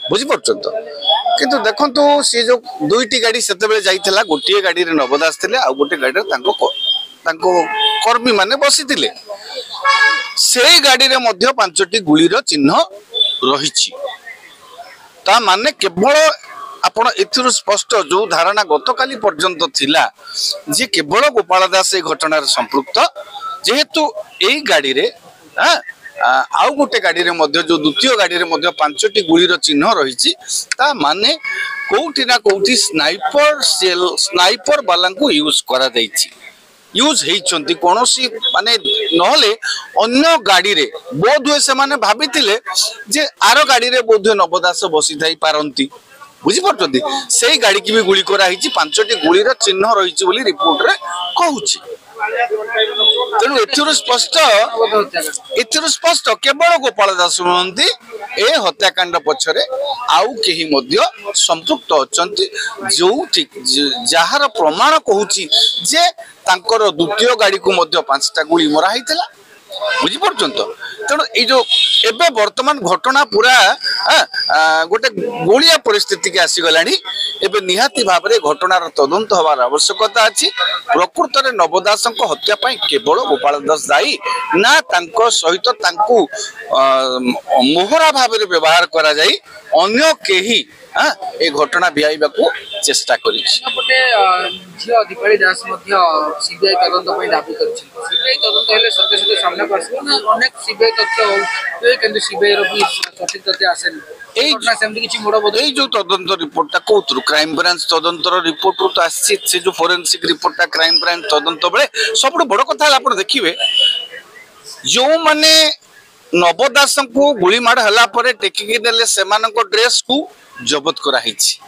बुझीपार तो किंतु देखो सी जो दुईटी गाड़ी से जाइला गोटे गाड़ी नव दास थे आ गोटे गाड़ी कर्मी माने बसी से गाड़ी रे मध्य 5टी गुलीर चिन्ह रही ता माने केवल आपण एथिरु स्पष्ट जो धारणा गतकाली पर्यंत थिला जे केवल गोपाल दास ए घटना संपृक्त जेहेतु एई गाड़ी रे आउ गोटे गाड़ी रे मध्य जो द्वितीय गाड़ी रे मध्य 5टी गुलीर चिन्ह रही ता माने कोउठी ना कोउठी स्नाइपर वाला को यूज करा दैछि यूज हेइचंती कोनोसी माने नहले अन्य गाड़ी रे बोध हुए से माने भाबितिले जे आरो गाड़ी रे बोध हुए नवदास बसी थाई पारंती बुझी पारछंती सेही गाड़ी की भी गुली करा हिची 5टी गुलीर चिन्ह रहिछि बोली रिपोर्ट रे कहूछि तेणु एथिरु स्पष्ट केवल गोपाल दास नुहंती ए हत्याकांड पछरे आउ केही मध्य संपृक्त अछंती जो जहार प्रमाण कहूछि जे तांकर द्वितीय गाड़ी को मध्य 5टा गुली मरा हैतला बुझी पारछन तो तेणु ए जो एबे वर्तमान घटना पूरा गोटे गोलिया परिस्थिति के आसी गलानी एबे निहाती भाव में घटनार तदंत हबार आवश्यकता अछि प्रकृत रे नवदास हत्या पाई केवल गोपाल दास दायी ना तांको सहित तांकु मोहरा भाव में व्यवहार करा जाई अन्य केही ए घटना भियाइबा को चेष्टा करी पटे झियो दीपाली दास मध्य सीबीआई तदंत पई दाबी करछि सीबीआई तदंत हेले सत्य सत्य सामना करछि ना अनेक सीबीआई तथ्य हो केंद्र सीबीआई रो भी सঠিক तथ्य आसेन एई घटना सेमति किछि मोड़ बदल एई जो तदंत रिपोर्ट ता कोथरु क्राइम ब्रांच तदंत रो रिपोर्ट रो तो आछि से जो फोरेंसिक रिपोर्ट ता क्राइम ब्रांच तदंत बेले सबटु बड़ कथा आपण देखिबे जो माने नवदास को गुली मार हला परे टेकी के देले सेमानको ड्रेस को जबत करा हिची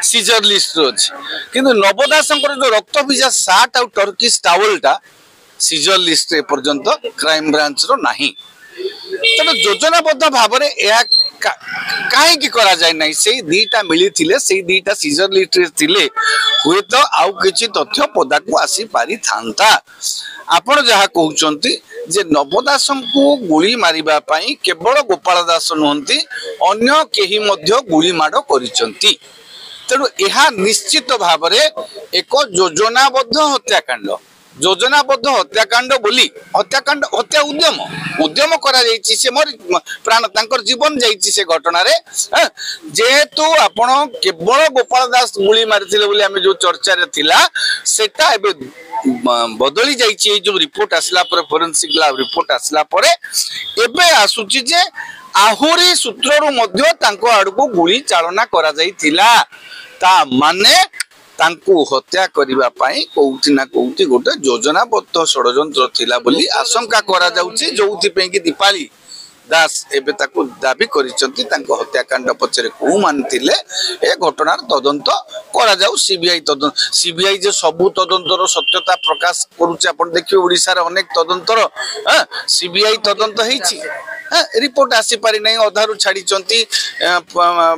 सीजर लिस्ट रोज किंतु नवदास जो रक्त भिजा सार्ट आउ टर्किश टावलटा सीजर लिस्ट ए पर्यंत क्राइम ब्रांच रो नाही तब योजनाबद्ध भाव में यह कहीं करा जाए ना से दीटा मिली थिले से दीटा सीजर लिस्ट थिले हुए तो आउ किछि तथ्य पदा को आसी पारि थांता आपण जहा कहउचंती जे नवदास को गुली मारिबा पई केवल गोपाल दास नुहंती अन्य केही मध्य गुली माड करिसंती तेणु यह निश्चित भाव में एक योजनाबद्ध हत्याकांड योजनाबद्ध हत्याकांड बोली हत्याकांड हत्या उद्यम उद्यम करा जाइछि से मर प्राण तांकर जीवन जाइछि से घटना रे जेहेतु आपण केवल गोपाल दास गुली मारिथिले बोली हमें जो चर्चा रे थिला सेटा एबे बदली जाइछि जो रिपोर्ट आसला पर फोरेंसिक लैब रिपोर्ट आसला परे एबे आसुछि जे आहुरी सूत्ररु मध्य तांको आडको गुली चालना करा जाइथिला ता माने तांको हत्या करिबा पाई कोउठी ना कोउठी गोटे योजनाबद्ध षडयंत्र थिला बोली आशंका करा जाउछि जोउथि पे कि दीपाली दास एबे ताको दाबी करिसंती तांको हत्याकांड पछरे को मानथिले ए घटनार तदंत करा जाउ सीबीआई जे सबु तदंतर सत्यता प्रकाश करूछि आपण देखियो ओडिसा रे अनेक तदंतर सीबीआई तदंत हेछि रिपोर्ट आसी पारि नै अधारु छाडी चंती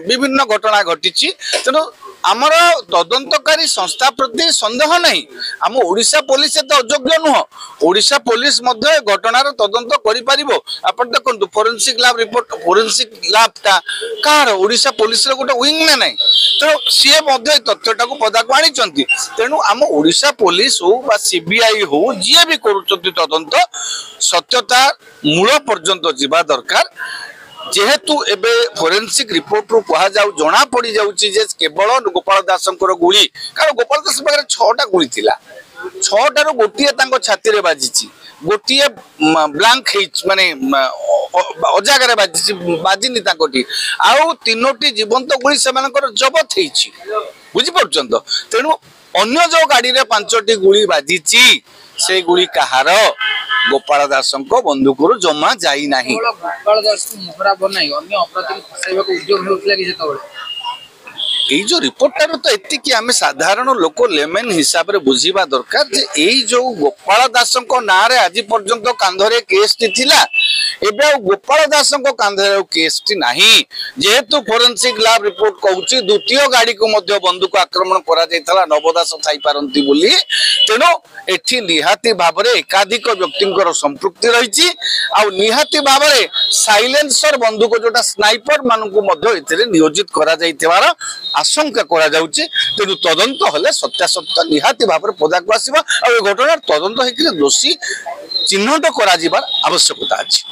विभिन्न घटना घटिछि तेनो आमर तदंतकारी संस्था प्रति संदेह नहीं आम ओडिशा पुलिस तो अयोग्य नुह ओडिशा पुलिस मध्य घटनार तदंत करि परिबो आपण देखंतु forensic lab report forensic lab ता कार ओडिशा पुलिस रे गोटे विंग में नहीं तो सी मध्य तथ्यटा को पदा को आनी चंती तेणु आम ओडिशा पुलिस हो बा सीबीआई हो जी भी करूचंती तदंत सत्यता मूल पर्यंत जीवा दरकार जेहेतु एबे फोरेंसिक रिपोर्ट रू कहा जाउ जना पड़ी जाउची जे केवल गोपाल दासंकर गुली कारण गोपाल दास पाखरे 6टा गुली थिला 6टा रो गोटिए तांको छाती रे बाजिची गोटिए ब्लैंक हेच माने अजागारे बाजिची बाजिनी तांकोटी आउ 3टी जीवंत गुली सेमानकर जबत हेची बुझी परछन तो तेनु अन्य जो गाड़ी रे 5टी गुली बाजिची से गुली कहार गोपाल दास बंदूक जमा जाई नाही गोपाल दास को मोहरा बनाई अन्य अपराधी फसाइबा को उद्योग हेउतला कि जेतबळे एई जो रिपोर्टर तो एतिकी आमे साधारण लोक लेमेन हिसाब रे बुझीबा दरकार जे एई जो गोपाल दास को ना रे आज पर्यंत कांधरे केस थिला एबे आ गोपाल दास कांधे केसटी नाही जेहेतु फोरेंसिक लैब रिपोर्ट कहूची द्वितीय गाड़ी को मध्य बंदूक आक्रमण करा जायतला नवदास थाई पारंती बोली तेनो एठी निहाती भाबरे एकाधिक व्यक्तिंकर संपृक्ति रहिछि आ निहाती भाबरे साइलेंसर बंदूक जोटा स्नाइपर मानकु मध्य एथिरे नियोजित करा जायतिबार आशंका करा जाउछि तेनु तदंत हले सत्यासत्य निहाती भाबरे पदाक आसीबा आ ए घटनार तदंत हेकि दोषी चिन्हट करा जिबार आवश्यकता अछि।